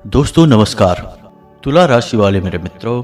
दोस्तों नमस्कार। तुला राशि वाले मेरे मित्रों,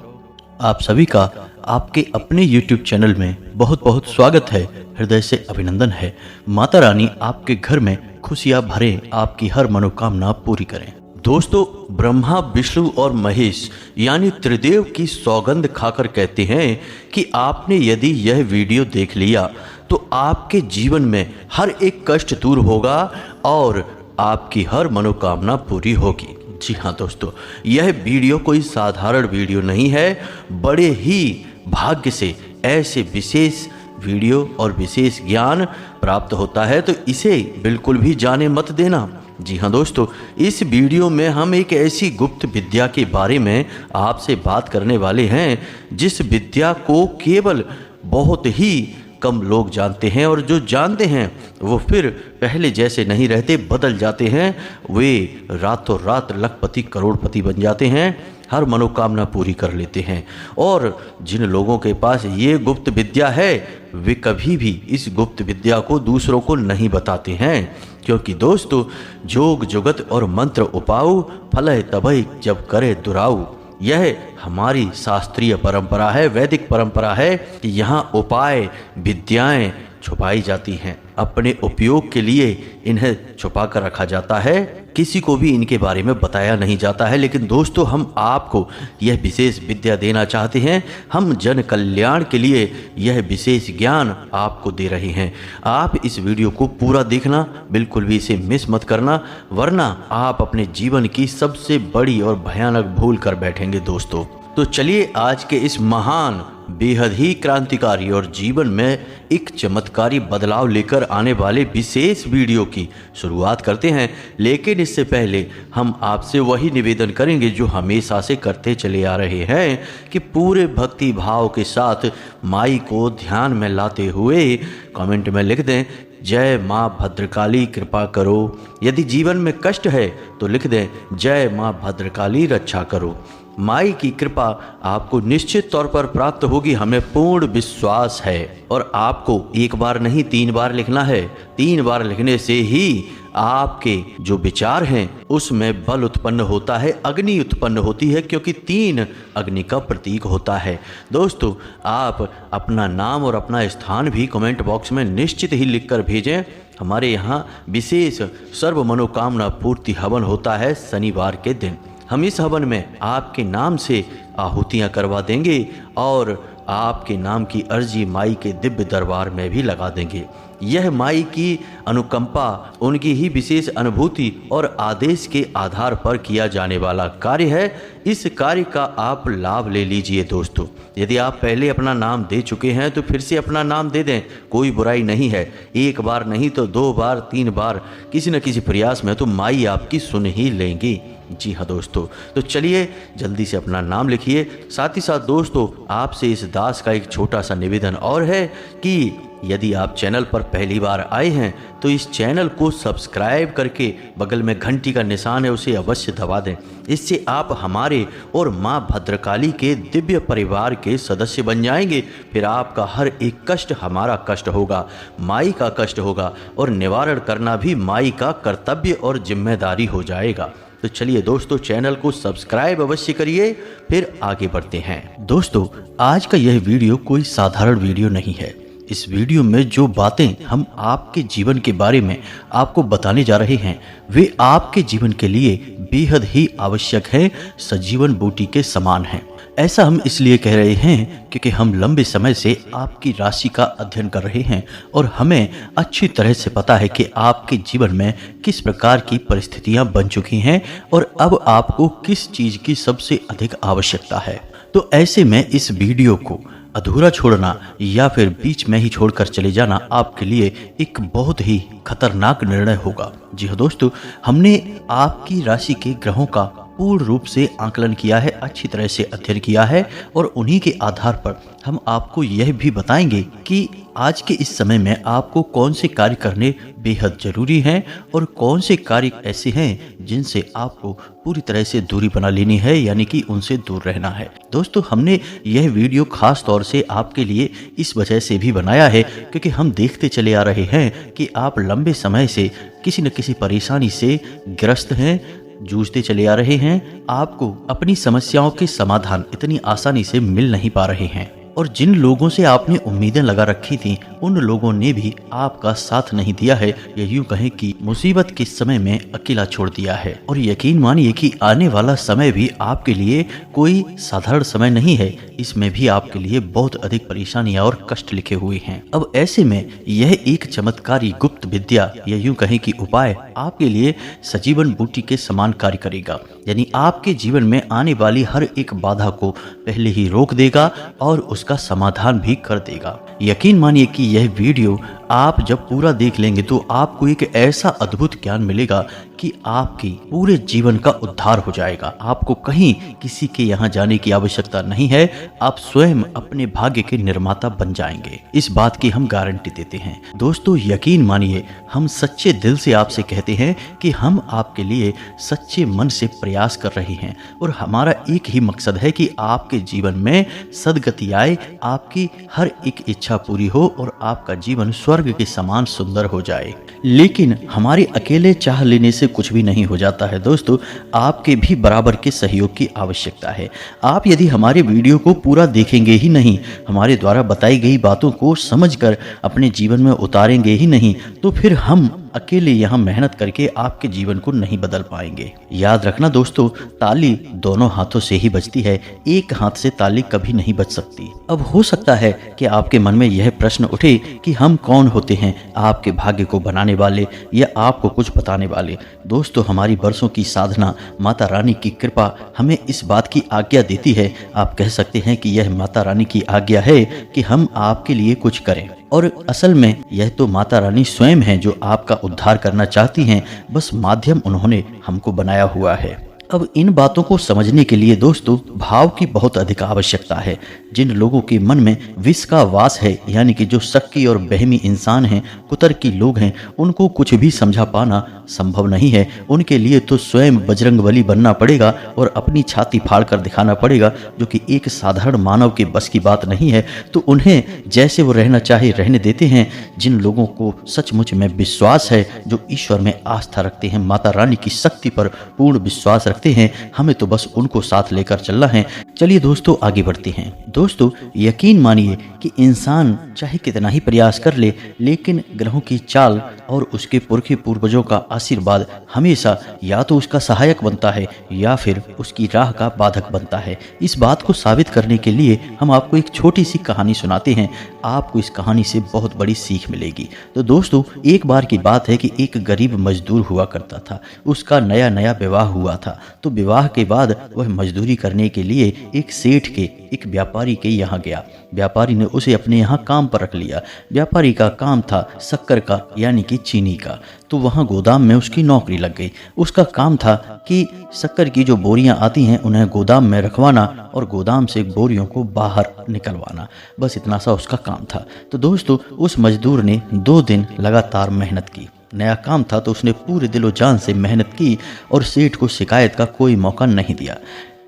आप सभी का आपके अपने YouTube चैनल में बहुत बहुत स्वागत है। हृदय से अभिनंदन है। माता रानी आपके घर में खुशियां भरे, आपकी हर मनोकामना पूरी करें। दोस्तों, ब्रह्मा विष्णु और महेश यानी त्रिदेव की सौगंध खाकर कहते हैं कि आपने यदि यह वीडियो देख लिया तो आपके जीवन में हर एक कष्ट दूर होगा और आपकी हर मनोकामना पूरी होगी। जी हाँ दोस्तों, यह वीडियो कोई साधारण वीडियो नहीं है। बड़े ही भाग्य से ऐसे विशेष वीडियो और विशेष ज्ञान प्राप्त होता है, तो इसे बिल्कुल भी जाने मत देना। जी हाँ दोस्तों, इस वीडियो में हम एक ऐसी गुप्त विद्या के बारे में आपसे बात करने वाले हैं जिस विद्या को केवल बहुत ही कम लोग जानते हैं, और जो जानते हैं वो फिर पहले जैसे नहीं रहते, बदल जाते हैं। वे रातों रात लखपति करोड़पति बन जाते हैं, हर मनोकामना पूरी कर लेते हैं। और जिन लोगों के पास ये गुप्त विद्या है वे कभी भी इस गुप्त विद्या को दूसरों को नहीं बताते हैं, क्योंकि दोस्तों जोग जुगत और मंत्र उपाऊ फलय तभय जब करे दुराऊ, यह हमारी शास्त्रीय परंपरा है, वैदिक परंपरा है कि यहाँ उपाय विद्याएं छुपाई जाती हैं। अपने उपयोग के लिए इन्हें छुपा कर रखा जाता है, किसी को भी इनके बारे में बताया नहीं जाता है। लेकिन दोस्तों, हम आपको यह विशेष विद्या देना चाहते हैं। हम जन कल्याण के लिए यह विशेष ज्ञान आपको दे रहे हैं। आप इस वीडियो को पूरा देखना, बिल्कुल भी इसे मिस मत करना, वरना आप अपने जीवन की सबसे बड़ी और भयानक भूल कर बैठेंगे दोस्तों। तो चलिए आज के इस महान, बेहद ही क्रांतिकारी और जीवन में एक चमत्कारी बदलाव लेकर आने वाले विशेष वीडियो की शुरुआत करते हैं। लेकिन इससे पहले हम आपसे वही निवेदन करेंगे जो हमेशा से करते चले आ रहे हैं कि पूरे भक्ति भाव के साथ माई को ध्यान में लाते हुए कमेंट में लिख दें, जय माँ भद्रकाली कृपा करो। यदि जीवन में कष्ट है तो लिख दें, जय माँ भद्रकाली रक्षा करो। माई की कृपा आपको निश्चित तौर पर प्राप्त होगी, हमें पूर्ण विश्वास है। और आपको एक बार नहीं 3 बार लिखना है। 3 बार लिखने से ही आपके जो विचार हैं उसमें बल उत्पन्न होता है, अग्नि उत्पन्न होती है, क्योंकि 3 अग्नि का प्रतीक होता है। दोस्तों, आप अपना नाम और अपना स्थान भी कमेंट बॉक्स में निश्चित ही लिखकर भेजें। हमारे यहाँ विशेष सर्व मनोकामना पूर्ति हवन होता है शनिवार के दिन। हम इस हवन में आपके नाम से आहुतियाँ करवा देंगे और आपके नाम की अर्जी माई के दिव्य दरबार में भी लगा देंगे। यह माई की अनुकंपा, उनकी ही विशेष अनुभूति और आदेश के आधार पर किया जाने वाला कार्य है। इस कार्य का आप लाभ ले लीजिए दोस्तों। यदि आप पहले अपना नाम दे चुके हैं तो फिर से अपना नाम दे दें, कोई बुराई नहीं है। 1 बार नहीं तो 2 बार 3 बार किसी न किसी प्रयास में तो माई आपकी सुन ही लेंगी। जी हाँ दोस्तों, तो चलिए जल्दी से अपना नाम लिखिए। साथ ही साथ दोस्तों, आपसे इस दास का एक छोटा सा निवेदन और है कि यदि आप चैनल पर पहली बार आए हैं तो इस चैनल को सब्सक्राइब करके बगल में घंटी का निशान है उसे अवश्य दबा दें। इससे आप हमारे और माँ भद्रकाली के दिव्य परिवार के सदस्य बन जाएंगे। फिर आपका हर एक कष्ट हमारा कष्ट होगा, माई का कष्ट होगा, और निवारण करना भी माई का कर्तव्य और जिम्मेदारी हो जाएगा। तो चलिए दोस्तों, चैनल को सब्सक्राइब अवश्य करिए। फिर आगे बढ़ते हैं। दोस्तों, आज का यह वीडियो कोई साधारण वीडियो नहीं है। इस वीडियो में जो बातें हम आपके जीवन के बारे में आपको बताने जा रहे हैं वे आपके जीवन के लिए बेहद ही आवश्यक है, सजीवन बूटी के समान है। ऐसा हम इसलिए कह रहे हैं क्योंकि हम लंबे समय से आपकी राशि का अध्ययन कर रहे हैं और हमें अच्छी तरह से पता है कि आपके जीवन में किस प्रकार की परिस्थितियां बन चुकी हैं और अब आपको किस चीज़ की सबसे अधिक आवश्यकता है। तो ऐसे में इस वीडियो को अधूरा छोड़ना या फिर बीच में ही छोड़कर चले जाना आपके लिए एक बहुत ही खतरनाक निर्णय होगा। जी हाँ दोस्तों, हमने आपकी राशि के ग्रहों का पूर्ण रूप से आकलन किया है, अच्छी तरह से अध्ययन किया है, और उन्हीं के आधार पर हम आपको यह भी बताएंगे कि आज के इस समय में आपको कौन से कार्य करने बेहद जरूरी हैं और कौन से कार्य ऐसे हैं जिनसे आपको पूरी तरह से दूरी बना लेनी है, यानी कि उनसे दूर रहना है। दोस्तों, हमने यह वीडियो खास तौर से आपके लिए इस वजह से भी बनाया है क्योंकि हम देखते चले आ रहे हैं कि आप लंबे समय से किसी न किसी परेशानी से ग्रस्त हैं, जूझते चले आ रहे हैं, आपको अपनी समस्याओं के समाधान इतनी आसानी से मिल नहीं पा रहे हैं और जिन लोगों से आपने उम्मीदें लगा रखी थी उन लोगों ने भी आपका साथ नहीं दिया है, या यूं कहें कि मुसीबत के समय में अकेला छोड़ दिया है। और यकीन मानिए कि आने वाला समय भी आपके लिए कोई साधारण समय नहीं है, इसमें भी आपके लिए बहुत अधिक परेशानियां और कष्ट लिखे हुए हैं। अब ऐसे में यह एक चमत्कारी गुप्त विद्या या यूं कहें कि उपाय आपके लिए सजीवन बूटी के समान कार्य करेगा, यानी आपके जीवन में आने वाली हर एक बाधा को पहले ही रोक देगा और उसका समाधान भी कर देगा। यकीन मानिए कि यह वीडियो आप जब पूरा देख लेंगे तो आपको एक ऐसा अद्भुत ज्ञान मिलेगा कि आपकी पूरे जीवन का उद्धार हो जाएगा। आपको कहीं किसी के यहाँ जाने की आवश्यकता नहीं है, आप स्वयं अपने भाग्य के निर्माता बन जाएंगे, इस बात की हम गारंटी देते हैं। दोस्तों यकीन मानिए, हम सच्चे दिल से आपसे कहते हैं कि हम आपके लिए सच्चे मन से प्रयास कर रहे हैं और हमारा एक ही मकसद है कि आपके जीवन में सद्गति आए, आपकी हर एक इच्छा पूरी हो और आपका जीवन स्वर्ग के समान सुंदर हो जाए। लेकिन हमारे अकेले चाह लेने से कुछ भी नहीं हो जाता है दोस्तों, आपके भी बराबर के सहयोग की आवश्यकता है। आप यदि हमारे वीडियो को पूरा देखेंगे ही नहीं, हमारे द्वारा बताई गई बातों को समझकर अपने जीवन में उतारेंगे ही नहीं, तो फिर हम अकेले यहाँ मेहनत करके आपके जीवन को नहीं बदल पाएंगे। याद रखना दोस्तों, ताली दोनों हाथों से ही बजती है, एक हाथ से ताली कभी नहीं बज सकती। अब हो सकता है कि आपके मन में यह प्रश्न उठे कि हम कौन होते हैं आपके भाग्य को बनाने वाले या आपको कुछ बताने वाले। दोस्तों हमारी बरसों की साधना, माता रानी की कृपा हमें इस बात की आज्ञा देती है, आप कह सकते हैं कि यह माता रानी की आज्ञा है कि हम आपके लिए कुछ करें। और असल में यह तो माता रानी स्वयं है जो आपका उद्धार करना चाहती हैं, बस माध्यम उन्होंने हमको बनाया हुआ है। अब इन बातों को समझने के लिए दोस्तों भाव की बहुत अधिक आवश्यकता है। जिन लोगों के मन में विष का वास है, यानी कि जो शक्की और बहमी इंसान हैं, कुतर्की लोग हैं, उनको कुछ भी समझा पाना संभव नहीं है। उनके लिए तो स्वयं बजरंगबली बनना पड़ेगा और अपनी छाती फाड़ कर दिखाना पड़ेगा, जो कि एक साधारण मानव के बस की बात नहीं है। तो उन्हें जैसे वो रहना चाहे रहने देते हैं। जिन लोगों को सचमुच में विश्वास है, जो ईश्वर में आस्था रखते हैं, माता रानी की शक्ति पर पूर्ण विश्वास रखते हैं, हमें तो बस उनको साथ लेकर चलना है। चलिए दोस्तों आगे बढ़ते हैं। दोस्तों यकीन मानिए कि इंसान चाहे कितना ही प्रयास कर ले, लेकिन ग्रहों की चाल और उसके पुरखे पूर्वजों का आशीर्वाद हमेशा या तो उसका सहायक बनता है या फिर उसकी राह का बाधक बनता है। इस बात को साबित करने के लिए हम आपको एक छोटी सी कहानी सुनाते हैं। आपको इस कहानी से बहुत बड़ी सीख मिलेगी। तो दोस्तों एक बार की बात है कि एक गरीब मजदूर हुआ करता था। उसका नया नया विवाह हुआ था। तो विवाह के बाद वह मजदूरी करने के लिए एक सेठ के, एक व्यापारी के यहाँ गया। व्यापारी ने उसे अपने यहाँ काम पर रख लिया। व्यापारी का काम था शक्कर का, यानी कि चीनी का। तो वहाँ गोदाम में उसकी नौकरी लग गई। उसका काम था कि शक्कर की जो बोरियां आती हैं उन्हें गोदाम में रखवाना और गोदाम से बोरियों को बाहर निकलवाना, बस इतना सा उसका काम था। तो दोस्तों उस मजदूर ने 2 दिन लगातार मेहनत की। नया काम था तो उसने पूरे दिलो जान से मेहनत की और सेठ को शिकायत का कोई मौका नहीं दिया।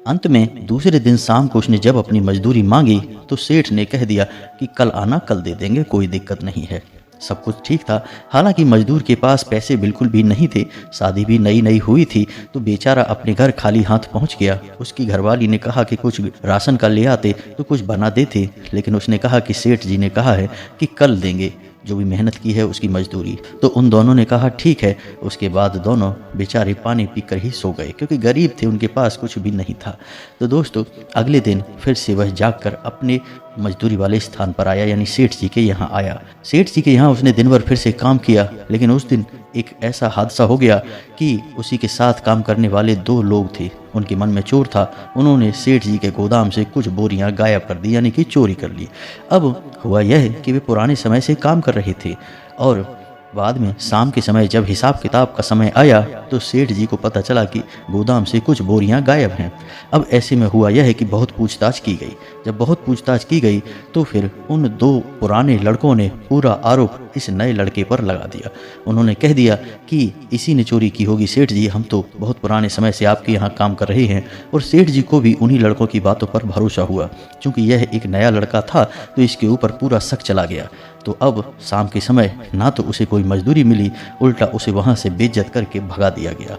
अंत में दूसरे दिन शाम को उसने जब अपनी मजदूरी मांगी तो सेठ ने कह दिया कि कल आना, कल दे देंगे, कोई दिक्कत नहीं है। सब कुछ ठीक था। हालांकि मजदूर के पास पैसे बिल्कुल भी नहीं थे, शादी भी नई नई हुई थी। तो बेचारा अपने घर खाली हाथ पहुंच गया। उसकी घरवाली ने कहा कि कुछ राशन का ले आते तो कुछ बना देते, लेकिन उसने कहा कि सेठ जी ने कहा है कि कल देंगे जो भी मेहनत की है उसकी मजदूरी। तो उन दोनों ने कहा ठीक है। उसके बाद दोनों बेचारे पानी पीकर ही सो गए, क्योंकि गरीब थे, उनके पास कुछ भी नहीं था। तो दोस्तों अगले दिन फिर से वह जागकर अपने मजदूरी वाले स्थान पर आया, यानी सेठ जी के यहाँ आया। सेठ जी के यहाँ उसने दिन भर फिर से काम किया, लेकिन उस दिन एक ऐसा हादसा हो गया कि उसी के साथ काम करने वाले 2 लोग थे, उनके मन में चोर था। उन्होंने सेठ जी के गोदाम से कुछ बोरियां गायब कर दी, यानी कि चोरी कर ली। अब हुआ यह कि वे पुराने समय से काम कर रहे थे और बाद में शाम के समय जब हिसाब किताब का समय आया तो सेठ जी को पता चला कि गोदाम से कुछ बोरियां गायब हैं। अब ऐसे में हुआ यह है कि बहुत पूछताछ की गई। जब बहुत पूछताछ की गई तो फिर उन 2 पुराने लड़कों ने पूरा आरोप इस नए लड़के पर लगा दिया। उन्होंने कह दिया कि इसी ने चोरी की होगी सेठ जी, हम तो बहुत पुराने समय से आपके यहाँ काम कर रहे हैं। और सेठ जी को भी उन्हीं लड़कों की बातों पर भरोसा हुआ। क्योंकि यह एक नया लड़का था तो इसके ऊपर पूरा शक चला गया। तो अब शाम के समय ना तो उसे कोई मजदूरी मिली, उल्टा उसे वहाँ से बेइज्जत करके भगा दिया गया।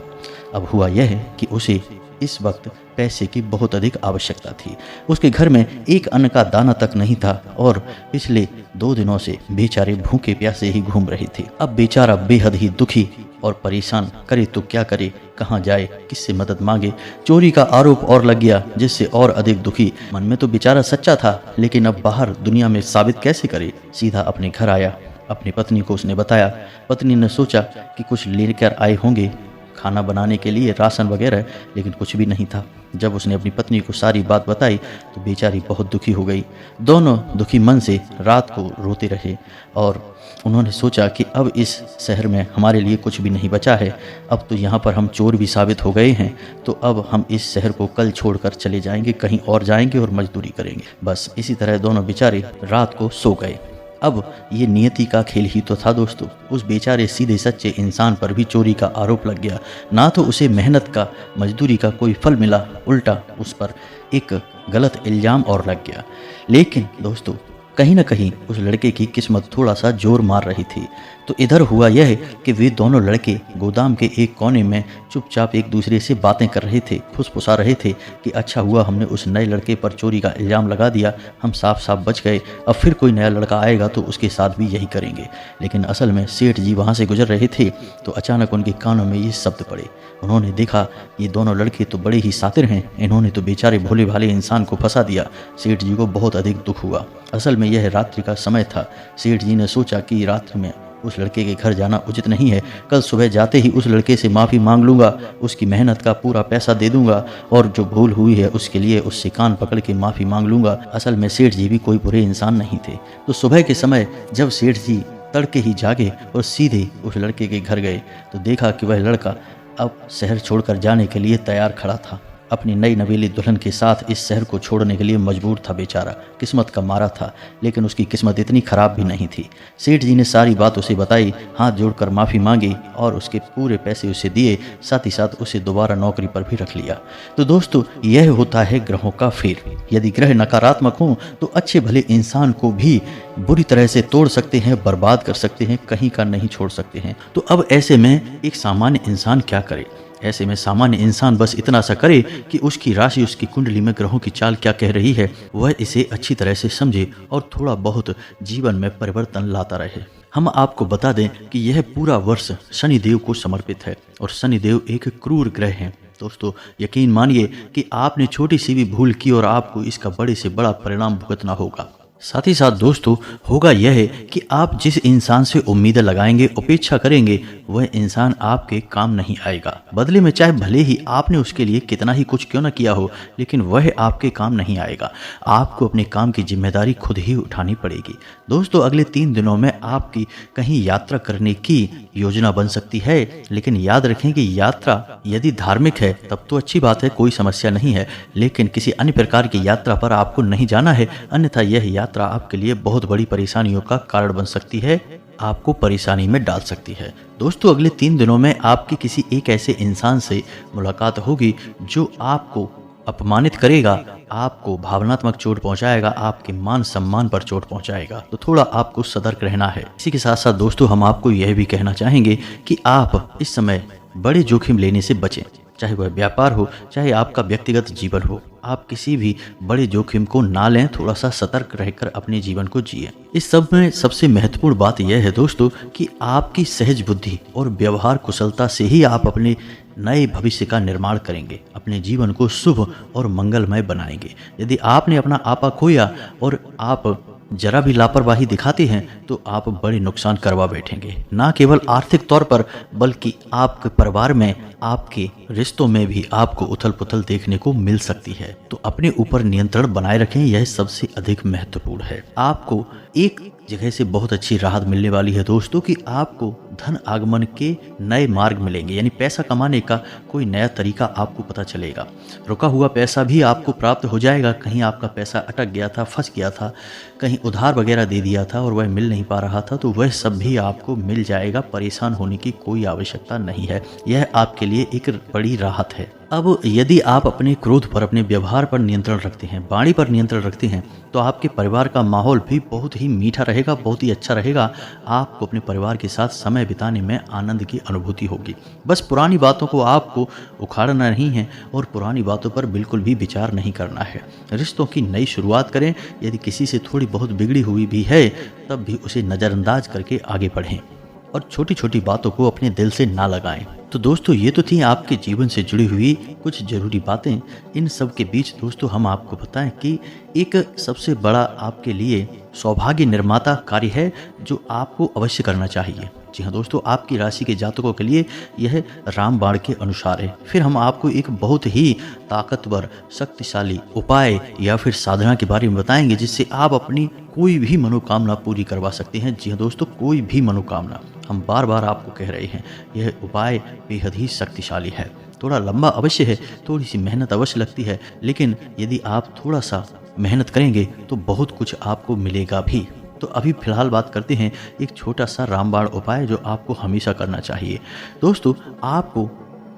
अब हुआ यह है कि उसे इस वक्त पैसे की बहुत अधिक आवश्यकता थी। उसके घर में एक अन्न का दाना तक नहीं था और पिछले 2 दिनों से बेचारे भूखे प्यासे ही घूम रहे थे। अब बेचारा बेहद ही दुखी और परेशान, करे तो क्या करे, कहाँ जाए, किससे मदद मांगे। चोरी का आरोप और लग गया जिससे और अधिक दुखी। मन में तो बेचारा सच्चा था, लेकिन अब बाहर दुनिया में साबित कैसे करे। सीधा अपने घर आया, अपनी पत्नी को उसने बताया। पत्नी ने सोचा कि कुछ लेकर आए होंगे खाना बनाने के लिए, राशन वगैरह, लेकिन कुछ भी नहीं था। जब उसने अपनी पत्नी को सारी बात बताई तो बेचारी बहुत दुखी हो गई। दोनों दुखी मन से रात को रोते रहे और उन्होंने सोचा कि अब इस शहर में हमारे लिए कुछ भी नहीं बचा है। अब तो यहाँ पर हम चोर भी साबित हो गए हैं, तो अब हम इस शहर को कल छोड़कर चले जाएंगे, कहीं और जाएंगे और मजदूरी करेंगे। बस इसी तरह दोनों बेचारे रात को सो गए। अब ये नियति का खेल ही तो था दोस्तों। उस बेचारे सीधे सच्चे इंसान पर भी चोरी का आरोप लग गया। ना तो उसे मेहनत का, मजदूरी का कोई फल मिला, उल्टा उस पर एक गलत इल्ज़ाम और लग गया। लेकिन दोस्तों कहीं ना कहीं उस लड़के की किस्मत थोड़ा सा जोर मार रही थी। तो इधर हुआ यह कि वे दोनों लड़के गोदाम के एक कोने में चुपचाप एक दूसरे से बातें कर रहे थे, फुसफुसा रहे थे कि अच्छा हुआ हमने उस नए लड़के पर चोरी का इल्ज़ाम लगा दिया, हम साफ साफ बच गए। अब फिर कोई नया लड़का आएगा तो उसके साथ भी यही करेंगे। लेकिन असल में सेठ जी वहाँ से गुजर रहे थे तो अचानक उनके कानों में ये शब्द पड़े। उन्होंने देखा ये दोनों लड़के तो बड़े ही शातिर हैं, इन्होंने तो बेचारे भोले भाले इंसान को फंसा दिया। सेठ जी को बहुत अधिक दुख हुआ। असल में यह रात्रि का समय था। सेठ जी ने सोचा कि रात्रि में उस लड़के के घर जाना उचित नहीं है। कल सुबह जाते ही उस लड़के से माफ़ी मांग लूँगा, उसकी मेहनत का पूरा पैसा दे दूँगा और जो भूल हुई है उसके लिए उससे कान पकड़ के माफ़ी मांग लूँगा। असल में सेठ जी भी कोई बुरे इंसान नहीं थे। तो सुबह के समय जब सेठ जी तड़के ही जागे और सीधे उस लड़के के घर गए तो देखा कि वह लड़का अब शहर छोड़कर जाने के लिए तैयार खड़ा था। अपनी नई नवेली दुल्हन के साथ इस शहर को छोड़ने के लिए मजबूर था बेचारा। किस्मत का मारा था, लेकिन उसकी किस्मत इतनी खराब भी नहीं थी। सेठ जी ने सारी बात उसे बताई, हाथ जोड़कर माफ़ी मांगी और उसके पूरे पैसे उसे दिए, साथ ही साथ उसे दोबारा नौकरी पर भी रख लिया। तो दोस्तों यह होता है ग्रहों का फेर। यदि ग्रह नकारात्मक हों तो अच्छे भले इंसान को भी बुरी तरह से तोड़ सकते हैं, बर्बाद कर सकते हैं, कहीं का नहीं छोड़ सकते हैं। तो अब ऐसे में एक सामान्य इंसान क्या करे? ऐसे में सामान्य इंसान बस इतना सा करे कि उसकी राशि, उसकी कुंडली में ग्रहों की चाल क्या कह रही है, वह इसे अच्छी तरह से समझे और थोड़ा बहुत जीवन में परिवर्तन लाता रहे। हम आपको बता दें कि यह पूरा वर्ष शनिदेव को समर्पित है और शनिदेव एक क्रूर ग्रह हैं। दोस्तों यकीन मानिए कि आपने छोटी सी भी भूल की और आपको इसका बड़े से बड़ा परिणाम भुगतना होगा। साथ ही साथ दोस्तों होगा यह है कि आप जिस इंसान से उम्मीदें लगाएंगे, अपेक्षा करेंगे, वह इंसान आपके काम नहीं आएगा। बदले में चाहे भले ही आपने उसके लिए कितना ही कुछ क्यों न किया हो, लेकिन वह आपके काम नहीं आएगा। आपको अपने काम की जिम्मेदारी खुद ही उठानी पड़ेगी। दोस्तों अगले 3 दिनों में आपकी कहीं यात्रा करने की योजना बन सकती है, लेकिन याद रखें कि यात्रा यदि धार्मिक है तब तो अच्छी बात है, कोई समस्या नहीं है। लेकिन किसी अन्य प्रकार की यात्रा पर आपको नहीं जाना है, अन्यथा यह यात्रा आपके लिए बहुत बड़ी परेशानियों का कारण बन सकती है, आपको परेशानी में डाल सकती है। दोस्तों अगले 3 दिनों में आपकी किसी एक ऐसे इंसान से मुलाकात होगी जो आपको अपमानित करेगा, आपको भावनात्मक चोट पहुंचाएगा, आपके मान सम्मान पर चोट पहुंचाएगा। तो थोड़ा आपको सतर्क रहना है। इसी के साथ साथ दोस्तों हम आपको यह भी कहना चाहेंगे कि आप इस समय बड़े जोखिम लेने से बचें, चाहे वह व्यापार हो, चाहे आपका व्यक्तिगत जीवन हो। आप किसी भी बड़े जोखिम को ना लें, थोड़ा सा सतर्क रहकर अपने जीवन को जिए। इस सब में सबसे महत्वपूर्ण बात यह है दोस्तों कि आपकी सहज बुद्धि और व्यवहार कुशलता से ही आप अपने नए भविष्य का निर्माण करेंगे, अपने जीवन को शुभ और मंगलमय बनाएंगे। यदि आपने अपना आपा खोया और आप जरा भी लापरवाही दिखाते हैं तो आप बड़े नुकसान करवा बैठेंगे, ना केवल आर्थिक तौर पर बल्कि आपके परिवार में, आपके रिश्तों में भी आपको उथल पुथल देखने को मिल सकती है। तो अपने ऊपर नियंत्रण बनाए रखें, यह सबसे अधिक महत्वपूर्ण है। आपको एक जगह से बहुत अच्छी राहत मिलने वाली है दोस्तों कि आपको धन आगमन के नए मार्ग मिलेंगे, यानी पैसा कमाने का कोई नया तरीका आपको पता चलेगा। रुका हुआ पैसा भी आपको प्राप्त हो जाएगा। कहीं आपका पैसा अटक गया था, फंस गया था, कहीं उधार वगैरह दे दिया था और वह मिल नहीं पा रहा था, तो वह सब भी आपको मिल जाएगा। परेशान होने की कोई आवश्यकता नहीं है, यह आपके लिए एक बड़ी राहत है। अब यदि आप अपने क्रोध पर, अपने व्यवहार पर नियंत्रण रखते हैं, वाणी पर नियंत्रण रखते हैं, तो आपके परिवार का माहौल भी बहुत ही मीठा रहेगा, बहुत ही अच्छा रहेगा। आपको अपने परिवार के साथ समय बिताने में आनंद की अनुभूति होगी। बस पुरानी बातों को आपको उखाड़ना नहीं है और पुरानी बातों पर बिल्कुल भी विचार नहीं करना है। रिश्तों की नई शुरुआत करें। यदि किसी से थोड़ी बहुत बिगड़ी हुई भी है, तब भी उसे नज़रअंदाज करके आगे बढ़ें और छोटी छोटी बातों को अपने दिल से ना लगाएं। तो दोस्तों, ये तो थी आपके जीवन से जुड़ी हुई कुछ ज़रूरी बातें। इन सब के बीच दोस्तों हम आपको बताएं कि एक सबसे बड़ा आपके लिए सौभाग्य निर्माता कार्य है जो आपको अवश्य करना चाहिए। जी हाँ दोस्तों, आपकी राशि के जातकों के लिए यह रामबाण के अनुसार है। फिर हम आपको एक बहुत ही ताकतवर, शक्तिशाली उपाय या फिर साधना के बारे में बताएंगे जिससे आप अपनी कोई भी मनोकामना पूरी करवा सकते हैं। जी हाँ दोस्तों, कोई भी मनोकामना। हम बार बार आपको कह रहे हैं, यह उपाय बेहद ही शक्तिशाली है। थोड़ा लंबा अवश्य है, थोड़ी सी मेहनत अवश्य लगती है, लेकिन यदि आप थोड़ा सा मेहनत करेंगे तो बहुत कुछ आपको मिलेगा भी। तो अभी फिलहाल बात करते हैं एक छोटा सा रामबाण उपाय जो आपको हमेशा करना चाहिए। दोस्तों, आपको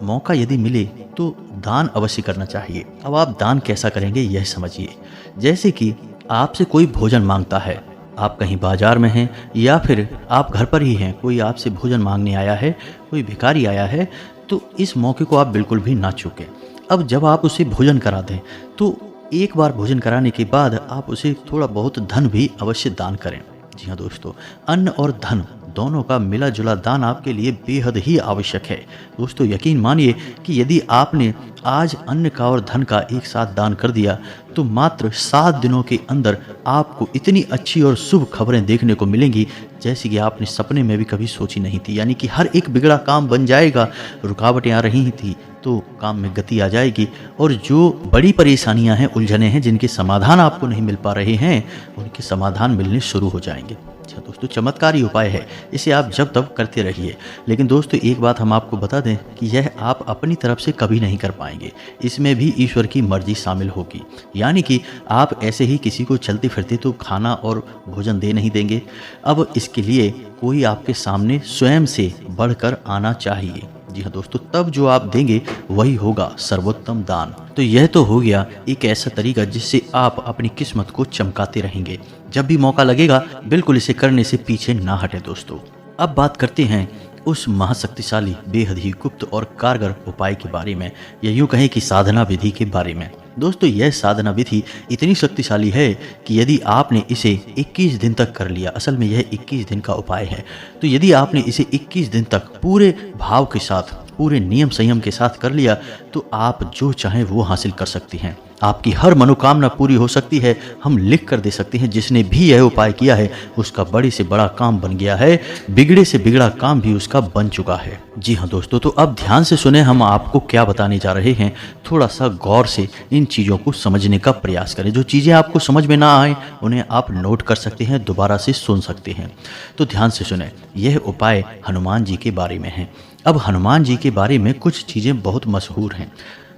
मौका यदि मिले तो दान अवश्य करना चाहिए। अब आप दान कैसा करेंगे यह समझिए। जैसे कि आपसे कोई भोजन मांगता है, आप कहीं बाजार में हैं या फिर आप घर पर ही हैं, कोई आपसे भोजन मांगने आया है, कोई भिखारी आया है, तो इस मौके को आप बिल्कुल भी ना चूकें। अब जब आप उसे भोजन करा दें तो एक बार भोजन कराने के बाद आप उसे थोड़ा बहुत धन भी अवश्य दान करें। जी हाँ दोस्तों, अन्न और धन दोनों का मिला जुला दान आपके लिए बेहद ही आवश्यक है। दोस्तों, यकीन मानिए कि यदि आपने आज अन्न का और धन का एक साथ दान कर दिया तो मात्र 7 दिनों के अंदर आपको इतनी अच्छी और शुभ खबरें देखने को मिलेंगी जैसी कि आपने सपने में भी कभी सोची नहीं थी। यानी कि हर एक बिगड़ा काम बन जाएगा, रुकावटें आ रही थी तो काम में गति आ जाएगी, और जो बड़ी परेशानियां हैं, उलझने हैं, जिनके समाधान आपको नहीं मिल पा रहे हैं, उनके समाधान मिलने शुरू हो जाएंगे। अच्छा दोस्तों, चमत्कारी उपाय है, इसे आप जब तब करते रहिए। लेकिन दोस्तों, एक बात हम आपको बता दें कि यह आप अपनी तरफ से कभी नहीं कर पाएंगे, इसमें भी ईश्वर की मर्जी शामिल होगी। यानी कि आप ऐसे ही किसी को चलते फिरते तो खाना और भोजन दे नहीं देंगे। अब इसके लिए कोई आपके सामने स्वयं से बढ़कर आना चाहिए। जी हाँ दोस्तों, तब जो आप देंगे वही होगा सर्वोत्तम दान। तो यह तो हो गया एक ऐसा तरीका जिससे आप अपनी किस्मत को चमकाते रहेंगे। जब भी मौका लगेगा बिल्कुल इसे करने से पीछे ना हटें। दोस्तों, अब बात करते हैं उस महाशक्तिशाली, बेहद ही गुप्त और कारगर उपाय के बारे में, या यूँ कहें कि साधना विधि के बारे में। दोस्तों, यह साधना विधि इतनी शक्तिशाली है कि यदि आपने इसे 21 दिन तक कर लिया, असल में यह 21 दिन का उपाय है, तो यदि आपने इसे 21 दिन तक पूरे भाव के साथ, पूरे नियम संयम के साथ कर लिया तो आप जो चाहें वो हासिल कर सकती हैं। आपकी हर मनोकामना पूरी हो सकती है। हम लिख कर दे सकते हैं, जिसने भी यह उपाय किया है उसका बड़े से बड़ा काम बन गया है, बिगड़े से बिगड़ा काम भी उसका बन चुका है। जी हाँ दोस्तों, तो अब ध्यान से सुने, हम आपको क्या बताने जा रहे हैं। थोड़ा सा गौर से इन चीज़ों को समझने का प्रयास करें। जो चीज़ें आपको समझ में ना आए उन्हें आप नोट कर सकते हैं, दोबारा से सुन सकते हैं। तो ध्यान से सुने, यह उपाय हनुमान जी के बारे में है। अब हनुमान जी के बारे में कुछ चीज़ें बहुत मशहूर हैं,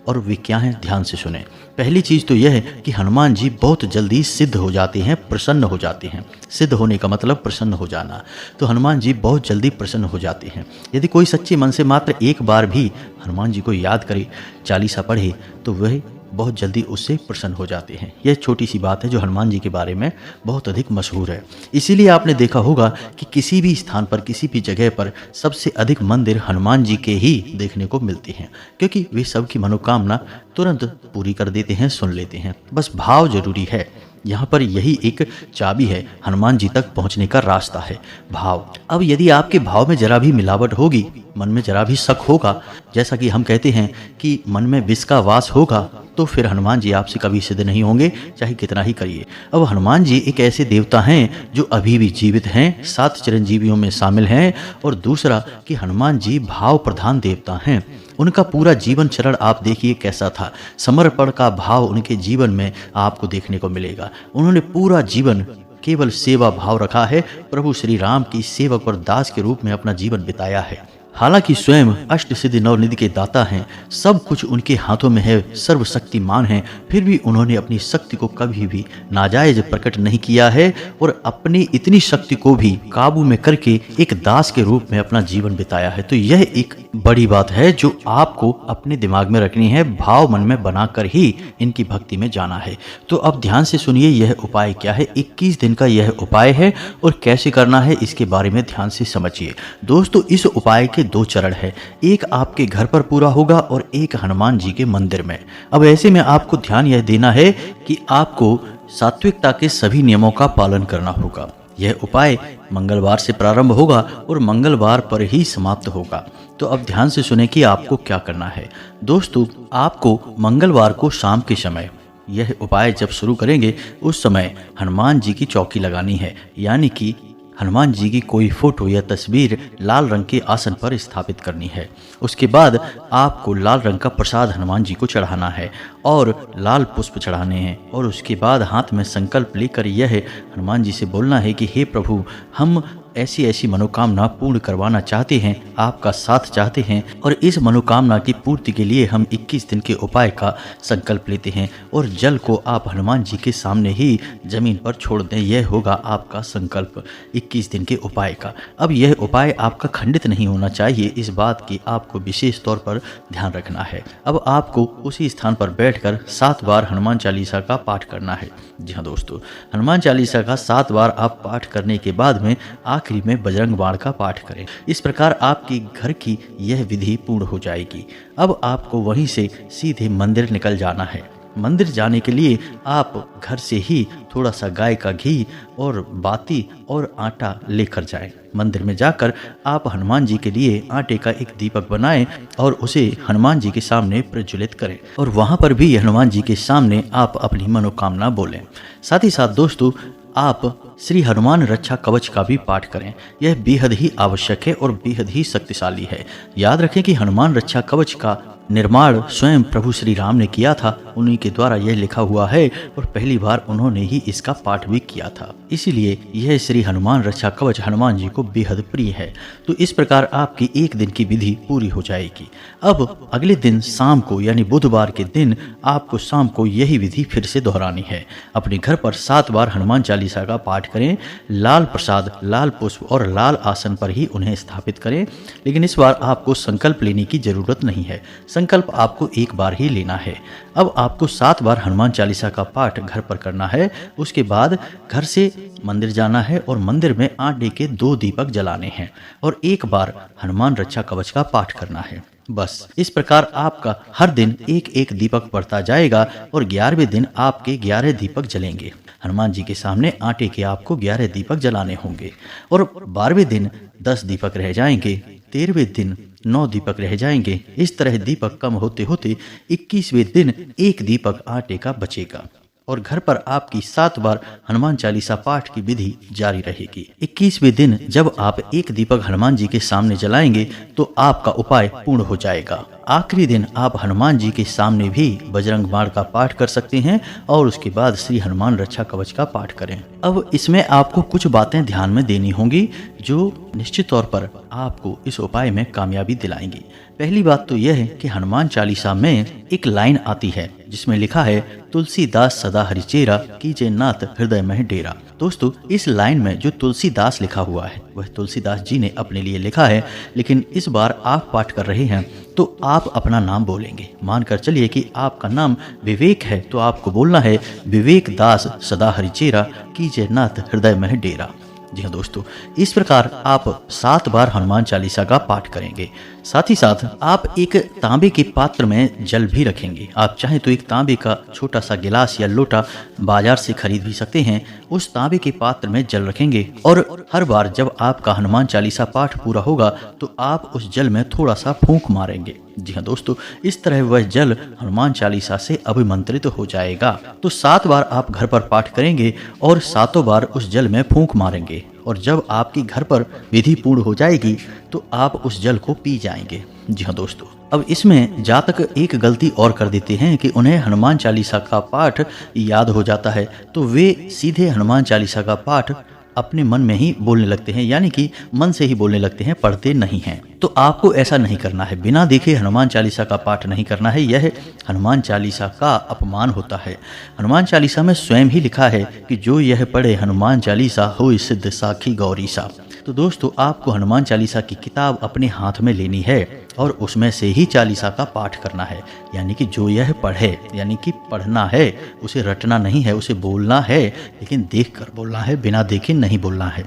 और वे क्या हैं, ध्यान से सुने। पहली चीज़ तो यह है कि हनुमान जी बहुत जल्दी सिद्ध हो जाते हैं, प्रसन्न हो जाते हैं। सिद्ध होने का मतलब प्रसन्न हो जाना। तो हनुमान जी बहुत जल्दी प्रसन्न हो जाते हैं। यदि कोई सच्चे मन से मात्र एक बार भी हनुमान जी को याद करे, चालीसा पढ़े, तो वह बहुत जल्दी उससे प्रसन्न हो जाते हैं। यह छोटी सी बात है जो हनुमान जी के बारे में बहुत अधिक मशहूर है। इसीलिए आपने देखा होगा कि किसी भी स्थान पर, किसी भी जगह पर सबसे अधिक मंदिर हनुमान जी के ही देखने को मिलते हैं, क्योंकि वे सबकी मनोकामना तुरंत पूरी कर देते हैं, सुन लेते हैं। बस भाव जरूरी है। यहाँ पर यही एक चाबी है, हनुमान जी तक पहुँचने का रास्ता है, भाव। अब यदि आपके भाव में जरा भी मिलावट होगी, मन में जरा भी शक होगा, जैसा कि हम कहते हैं कि मन में विष का वास होगा, तो फिर हनुमान जी आपसे कभी सिद्ध नहीं होंगे, चाहे कितना ही करिए। अब हनुमान जी एक ऐसे देवता हैं जो अभी भी जीवित हैं, 7 चिरंजीवियों में शामिल हैं। और दूसरा कि हनुमान जी भाव प्रधान देवता हैं। उनका पूरा जीवन चरण आप देखिए कैसा था। समर्पण का भाव उनके जीवन में आपको देखने को मिलेगा। उन्होंने पूरा जीवन केवल सेवा भाव रखा है, प्रभु श्री राम की सेवक और दास के रूप में अपना जीवन बिताया है। हालांकि स्वयं अष्ट सिद्धि नवनिधि के दाता हैं, सब कुछ उनके हाथों में है, सर्वशक्तिमान हैं, फिर भी उन्होंने अपनी शक्ति को कभी भी नाजायज प्रकट नहीं किया है और अपनी इतनी शक्ति को भी काबू में करके एक दास के रूप में अपना जीवन बिताया है। तो यह एक बड़ी बात है जो आपको अपने दिमाग में रखनी है, भाव मन में बनाकर ही इनकी भक्ति में जाना है। तो अब ध्यान से सुनिए यह उपाय क्या है। 21 दिन का यह उपाय है और कैसे करना है इसके बारे में ध्यान से समझिए। दोस्तों, इस उपाय के 2 चरण है, एक आपके घर पर पूरा होगा और एक हनुमान जी के मंदिर में। अब ऐसे में आपको ध्यान यह देना है कि आपको सात्विकता के सभी नियमों का पालन करना होगा। यह उपाय मंगलवार से प्रारंभ होगा और मंगलवार पर ही समाप्त होगा। तो अब ध्यान से सुने कि आपको क्या करना है। दोस्तों, आपको मंगलवार को शाम के समय यह उपाय जब शुरू करेंगे उस समय हनुमान जी की चौकी लगानी है, यानी कि हनुमान जी की कोई फोटो या तस्वीर लाल रंग के आसन पर स्थापित करनी है। उसके बाद आपको लाल रंग का प्रसाद हनुमान जी को चढ़ाना है और लाल पुष्प चढ़ाने हैं और उसके बाद हाथ में संकल्प लेकर यह हनुमान जी से बोलना है कि हे प्रभु, हम ऐसी ऐसी मनोकामना पूर्ण करवाना चाहते हैं, आपका साथ चाहते हैं और इस मनोकामना की पूर्ति के लिए हम 21 दिन के उपाय का संकल्प लेते हैं और जल को आप हनुमान जी के सामने ही जमीन पर छोड़ दें। यह होगा आपका संकल्प 21 दिन के उपाय का। अब यह उपाय आपका खंडित नहीं होना चाहिए, इस बात की आपको विशेष तौर पर ध्यान रखना है। अब आपको उसी स्थान पर बैठकर 7 बार हनुमान चालीसा का पाठ करना है। जी हाँ दोस्तों, हनुमान चालीसा का 7 बार आप पाठ करने के बाद में आखिरी में बजरंग बाण का पाठ करें। इस प्रकार आपकी घर की यह विधि पूर्ण हो जाएगी। अब आपको वहीं से सीधे मंदिर निकल जाना है। मंदिर जाने के लिए आप घर से ही थोड़ा सा गाय का घी और बाती और आटा लेकर जाएं। मंदिर में जाकर आप हनुमान जी के लिए आटे का एक दीपक बनाएं और उसे हनुमान जी के सामने प्रज्वलित करें और वहां पर भी हनुमान जी के सामने आप अपनी मनोकामना बोलें। साथ ही साथ दोस्तों, आप श्री हनुमान रक्षा कवच का भी पाठ करें। यह बेहद ही आवश्यक है और बेहद ही शक्तिशाली है। याद रखें कि हनुमान रक्षा कवच का निर्माण स्वयं प्रभु श्री राम ने किया था, उन्हीं के द्वारा यह लिखा हुआ है और पहली बार उन्होंने ही इसका पाठ भी किया था। इसीलिए यह श्री हनुमान रक्षा कवच हनुमान जी को बेहद प्रिय है। तो इस प्रकार आपकी 1 दिन की विधि पूरी हो जाएगी। अब अगले दिन शाम को यानी बुधवार के दिन आपको शाम को यही विधि फिर से दोहरानी है। अपने घर पर 7 बार हनुमान चालीसा का पाठ करें, लाल प्रसाद, लाल पुष्प और लाल आसन पर ही उन्हें स्थापित करें। लेकिन इस बार आपको संकल्प लेने की जरूरत नहीं है, संकल्प आपको एक बार ही लेना है। अब आपको 7 बार हनुमान चालीसा का पाठ घर पर करना है। उसके बाद घर से मंदिर जाना है और मंदिर में आटे के 2 दीपक जलाने हैं और 1 बार हनुमान रक्षा कवच का पाठ करना है। बस इस प्रकार आपका हर दिन 1-1 दीपक बढ़ता जाएगा और 11वें दिन आपके 11 दीपक जलेंगे। हनुमान जी के सामने आटे के आपको 11 दीपक जलाने होंगे और 12वें दिन 10 दीपक रह जाएंगे, 13वें दिन 9 दीपक रह जाएंगे। इस तरह दीपक कम होते होते 21वें दिन 1 दीपक आटे का बचेगा और घर पर आपकी 7 बार हनुमान चालीसा पाठ की विधि जारी रहेगी। 21वें दिन जब आप 1 दीपक हनुमान जी के सामने जलाएंगे तो आपका उपाय पूर्ण हो जाएगा। आखिरी दिन आप हनुमान जी के सामने भी बजरंग बाण का पाठ कर सकते हैं और उसके बाद श्री हनुमान रक्षा कवच का पाठ करें। अब इसमें आपको कुछ बातें ध्यान में देनी होंगी जो निश्चित तौर पर आपको इस उपाय में कामयाबी दिलाएंगी। पहली बात तो यह है कि हनुमान चालीसा में एक लाइन आती है जिसमें लिखा है, तुलसीदास सदा हरिचेरा कीजे नाथ हृदय में डेरा। दोस्तों, इस लाइन में जो तुलसीदास लिखा हुआ है वह तुलसीदास जी ने अपने लिए लिखा है, लेकिन इस बार आप पाठ कर रहे हैं तो आप अपना नाम बोलेंगे। मानकर चलिए कि आपका नाम विवेक है तो आपको बोलना है, विवेक दास सदा हरिचेरा कीजे नाथ हृदय में डेरा। जी हाँ दोस्तों, इस प्रकार आप 7 बार हनुमान चालीसा का पाठ करेंगे। साथ ही साथ आप एक तांबे के पात्र में जल भी रखेंगे। आप चाहें तो एक तांबे का छोटा सा गिलास या लोटा बाजार से खरीद भी सकते हैं। उस तांबे के पात्र में जल रखेंगे और हर बार जब आपका हनुमान चालीसा पाठ पूरा होगा तो आप उस जल में थोड़ा सा फूंक मारेंगे। जी हाँ दोस्तों, इस तरह वह जल हनुमान चालीसा से अभिमंत्रित हो जाएगा। तो 7 बार आप घर पर पाठ करेंगे और 7 बार उस जल में फूंक मारेंगे और जब आपकी घर पर विधि पूर्ण हो जाएगी तो आप उस जल को पी जाएंगे। जी हाँ दोस्तों, अब इसमें जातक एक गलती और कर देते हैं कि उन्हें हनुमान चालीसा का पाठ याद हो जाता है तो वे सीधे हनुमान चालीसा का पाठ अपने मन में ही बोलने लगते हैं, यानी कि मन से ही बोलने लगते हैं, पढ़ते नहीं हैं। तो आपको ऐसा नहीं करना है। बिना देखे हनुमान चालीसा का पाठ नहीं करना है, यह हनुमान चालीसा का अपमान होता है। हनुमान चालीसा में स्वयं ही लिखा है कि जो यह पढ़े हनुमान चालीसा हो सिद्ध साखी गौरीसा। तो दोस्तों, आपको हनुमान चालीसा की किताब अपने हाथ में लेनी है और उसमें से ही चालीसा का पाठ करना है। यानी कि जो यह पढ़े, यानी कि पढ़ना है, उसे रटना नहीं है, उसे बोलना है, लेकिन देख कर बोलना है, बिना देखे नहीं बोलना है।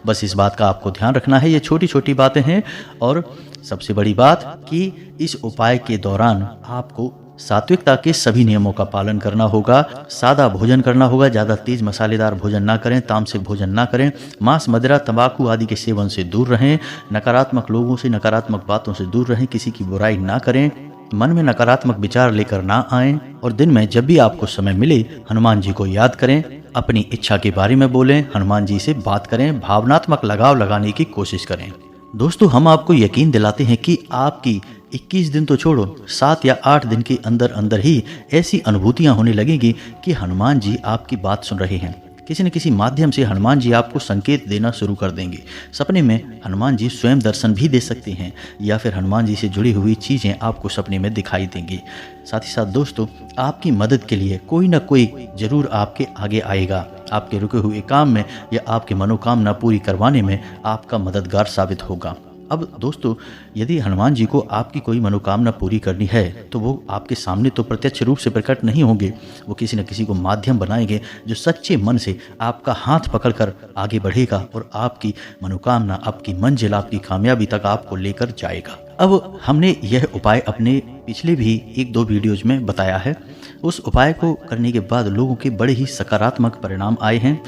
बस इस बात का आपको ध्यान रखना है। ये छोटी छोटी बातें हैं। और सबसे बड़ी बात कि इस उपाय के दौरान आपको सात्विकता के सभी नियमों का पालन करना होगा। सादा भोजन करना होगा, ज़्यादा तेज मसालेदार भोजन ना करें, तामसिक भोजन ना करें, मांस मदिरा तंबाकू आदि के सेवन से दूर रहें, नकारात्मक लोगों से नकारात्मक बातों से दूर रहें, किसी की बुराई ना करें, मन में नकारात्मक विचार लेकर ना आएं, और दिन में जब भी आपको समय मिले हनुमान जी को याद करें, अपनी इच्छा के बारे में बोलें, हनुमान जी से बात करें, भावनात्मक लगाव लगाने की कोशिश करें। दोस्तों, हम आपको यकीन दिलाते हैं कि आपकी 21 दिन तो छोड़ो, 7 या 8 दिन के अंदर अंदर ही ऐसी अनुभूतियां होने लगेंगी कि हनुमान जी आपकी बात सुन रहे हैं। किसी न किसी माध्यम से हनुमान जी आपको संकेत देना शुरू कर देंगे। सपने में हनुमान जी स्वयं दर्शन भी दे सकते हैं, या फिर हनुमान जी से जुड़ी हुई चीज़ें आपको सपने में दिखाई देंगी। साथ ही साथ दोस्तों, आपकी मदद के लिए कोई ना कोई जरूर आपके आगे आएगा। आपके रुके हुए काम में या आपकी मनोकामना पूरी करवाने में आपका मददगार साबित होगा। अब दोस्तों, यदि हनुमान जी को आपकी कोई मनोकामना पूरी करनी है तो वो आपके सामने तो प्रत्यक्ष रूप से प्रकट नहीं होंगे। वो किसी न किसी को माध्यम बनाएंगे जो सच्चे मन से आपका हाथ पकड़कर आगे बढ़ेगा और आपकी मनोकामना, आपकी मंजिल, आपकी कामयाबी तक आपको लेकर जाएगा। अब हमने यह उपाय अपने पिछले भी 1-2 वीडियोज में बताया है। उस उपाय को करने के बाद लोगों के बड़े ही सकारात्मक परिणाम आए हैं।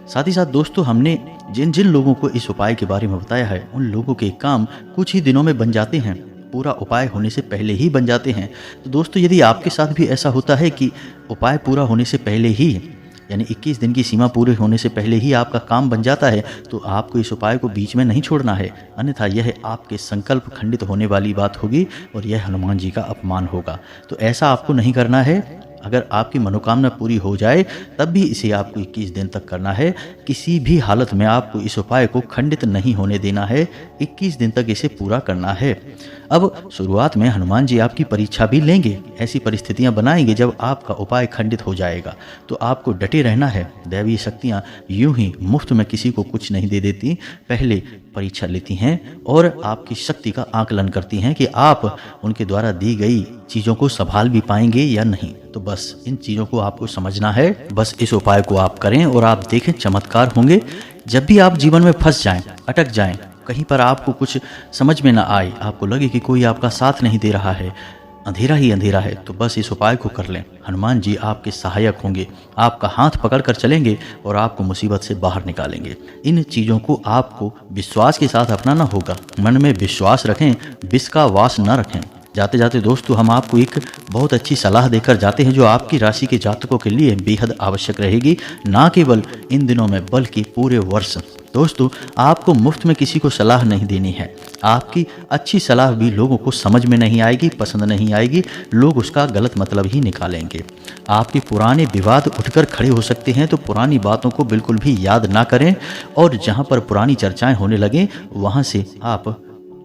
साथ ही साथ दोस्तों, हमने जिन जिन लोगों को इस उपाय के बारे में बताया है, उन लोगों के काम कुछ ही दिनों में बन जाते हैं, पूरा उपाय होने से पहले ही बन जाते हैं। तो दोस्तों, यदि आपके साथ भी ऐसा होता है कि उपाय पूरा होने से पहले ही, यानी 21 दिन की सीमा पूरे होने से पहले ही आपका काम बन जाता है, तो आपको इस उपाय को बीच में नहीं छोड़ना है, अन्यथा यह आपके संकल्प खंडित होने वाली बात होगी और यह हनुमान जी का अपमान होगा। तो ऐसा आपको नहीं करना है। अगर आपकी मनोकामना पूरी हो जाए तब भी इसे आपको 21 दिन तक करना है। किसी भी हालत में आपको इस उपाय को खंडित नहीं होने देना है। 21 दिन तक इसे पूरा करना है। अब शुरुआत में हनुमान जी आपकी परीक्षा भी लेंगे, ऐसी परिस्थितियां बनाएंगे जब आपका उपाय खंडित हो जाएगा। तो आपको डटे रहना है। दैवीय शक्तियां यूं ही मुफ्त में किसी को कुछ नहीं दे देती, पहले परीक्षा लेती हैं और आपकी शक्ति का आकलन करती हैं कि आप उनके द्वारा दी गई चीज़ों को संभाल भी पाएंगे या नहीं। तो बस इन चीज़ों को आपको समझना है। बस इस उपाय को आप करें और आप देखें चमत्कार होंगे। जब भी आप जीवन में फंस जाएं, अटक जाएं, कहीं पर आपको कुछ समझ में ना आए, आपको लगे कि कोई आपका साथ नहीं दे रहा है, अंधेरा ही अंधेरा है, तो बस इस उपाय को कर लें। हनुमान जी आपके सहायक होंगे, आपका हाथ पकड़कर चलेंगे और आपको मुसीबत से बाहर निकालेंगे। इन चीज़ों को आपको विश्वास के साथ अपनाना होगा। मन में विश्वास रखें, विष का वास न रखें। जाते जाते दोस्तों, हम आपको एक बहुत अच्छी सलाह देकर जाते हैं जो आपकी राशि के जातकों के लिए बेहद आवश्यक रहेगी, ना केवल इन दिनों में बल्कि पूरे वर्ष। दोस्तों, आपको मुफ्त में किसी को सलाह नहीं देनी है। आपकी अच्छी सलाह भी लोगों को समझ में नहीं आएगी, पसंद नहीं आएगी, लोग उसका गलत मतलब ही निकालेंगे। आपके पुराने विवाद उठकर खड़े हो सकते हैं, तो पुरानी बातों को बिल्कुल भी याद ना करें और जहां पर पुरानी चर्चाएं होने लगें वहां से आप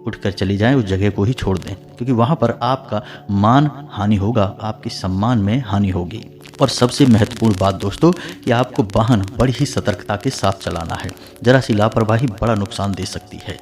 उठकर चले जाएं, उस जगह को ही छोड़ दें, क्योंकि वहां पर आपका मान हानि होगा, आपके सम्मान में हानि होगी। और सबसे महत्वपूर्ण बात दोस्तों कि आपको वाहन बड़ी ही सतर्कता के साथ चलाना है। जरा सी लापरवाही बड़ा नुकसान दे सकती है।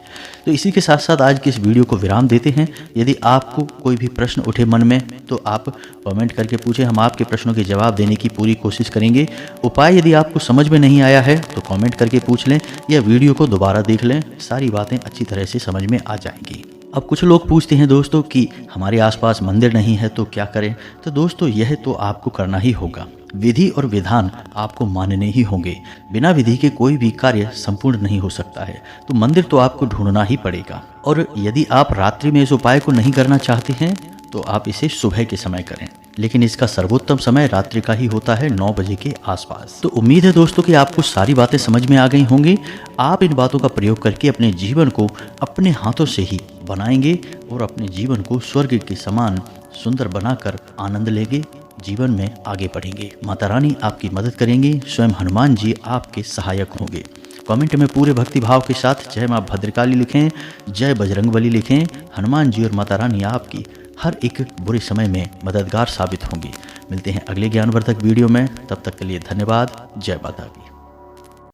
तो इसी के साथ साथ आज की इस वीडियो को विराम देते हैं। यदि आपको कोई भी प्रश्न उठे मन में तो आप कमेंट करके पूछें, हम आपके प्रश्नों के जवाब देने की पूरी कोशिश करेंगे। उपाय यदि आपको समझ में नहीं आया है तो कमेंट करके पूछ लें या वीडियो को दोबारा देख लें, सारी बातें अच्छी तरह से समझ में आ जाएंगी। अब कुछ लोग पूछते हैं दोस्तों कि हमारे आसपास मंदिर नहीं है तो क्या करें। तो दोस्तों, यह तो आपको करना ही होगा। विधि और विधान आपको मानने ही होंगे। बिना विधि के कोई भी कार्य संपूर्ण नहीं हो सकता है, तो मंदिर तो आपको ढूंढना ही पड़ेगा। और यदि आप रात्रि में इस उपाय को नहीं करना चाहते हैं तो आप इसे सुबह के समय करें, लेकिन इसका सर्वोत्तम समय रात्रि का ही होता है, 9 बजे के आसपास। तो उम्मीद है दोस्तों कि आपको सारी बातें समझ में आ गई होंगी। आप इन बातों का प्रयोग करके अपने जीवन को अपने हाथों से ही बनाएंगे और अपने जीवन को स्वर्ग के समान सुंदर बनाकर आनंद लेंगे, जीवन में आगे बढ़ेंगे। माता रानी आपकी मदद करेंगी, स्वयं हनुमान जी आपके सहायक होंगे। कमेंट में पूरे भक्तिभाव के साथ जय माँ भद्रकाली लिखें, जय बजरंगबली लिखें। हनुमान जी और माता रानी आपकी हर एक बुरे समय में मददगार साबित होंगी। मिलते हैं अगले ज्ञानवर्धक वीडियो में, तब तक के लिए धन्यवाद। जय माता दी।